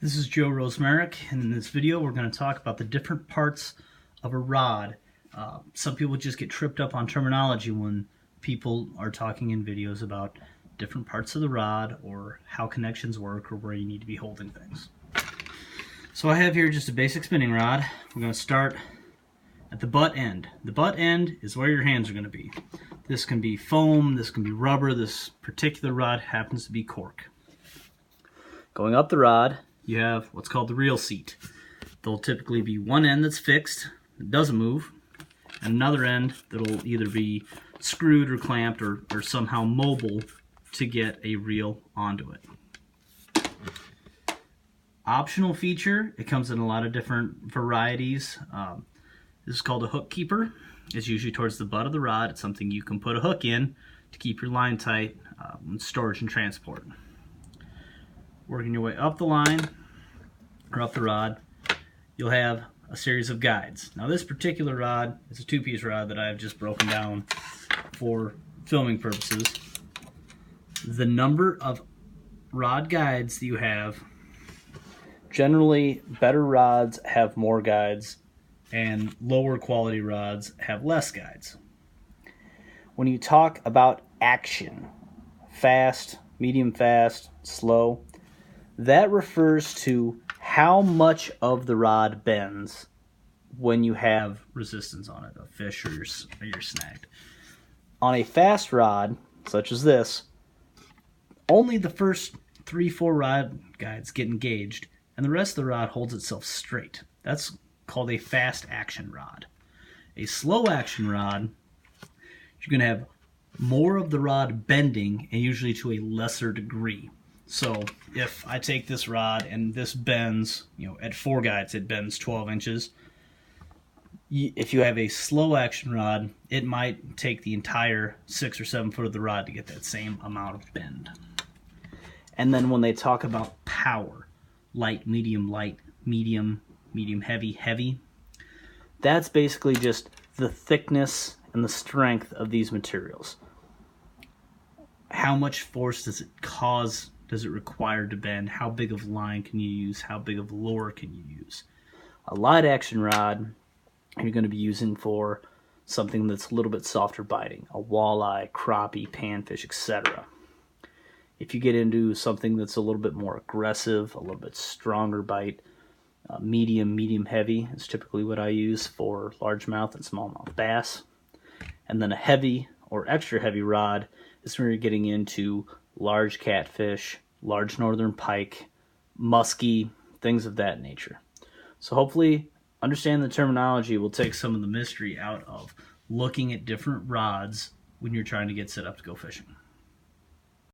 This is Joe Rosemaric, and in this video we're going to talk about the different parts of a rod. Some people just get tripped up on terminology when people are talking in videos about different parts of the rod or how connections work or where you need to be holding things. So I have here just a basic spinning rod. We're going to start at the butt end. The butt end is where your hands are going to be. This can be foam, this can be rubber, this particular rod happens to be cork. Going up the rod, you have what's called the reel seat. There'll typically be one end that's fixed, that doesn't move, and another end that'll either be screwed or clamped or somehow mobile to get a reel onto it. Optional feature, it comes in a lot of different varieties. This is called a hook keeper. It's usually towards the butt of the rod. It's something you can put a hook in to keep your line tight in storage and transport. Working your way up the line or up the rod, you'll have a series of guides. Now this particular rod is a two-piece rod that I've just broken down for filming purposes. The number of rod guides that you have, generally better rods have more guides and lower quality rods have less guides. When you talk about action, fast, medium fast, slow, that refers to how much of the rod bends when you have resistance on it, a fish or you're snagged. On a fast rod, such as this, only the first 3-4 rod guides get engaged, and the rest of the rod holds itself straight. That's called a fast action rod. A slow action rod, you're going to have more of the rod bending, and usually to a lesser degree. So if I take this rod and this bends, at 4 guides it bends 12 inches. If you have a slow action rod, it might take the entire 6 or 7 foot of the rod to get that same amount of bend. And then when they talk about power, light, medium, heavy, heavy, that's basically just the thickness and the strength of these materials. How much force does it cause? Does it require to bend? How big of line can you use? How big of lure can you use? A light action rod you're going to be using for something that's a little bit softer biting, a walleye, crappie, panfish, etc. If you get into something that's a little bit more aggressive, a little bit stronger bite, medium heavy is typically what I use for largemouth and smallmouth bass. And then a heavy or extra heavy rod is when you're getting into large catfish, large northern pike, muskie, things of that nature. So hopefully understanding the terminology will take some of the mystery out of looking at different rods when you're trying to get set up to go fishing.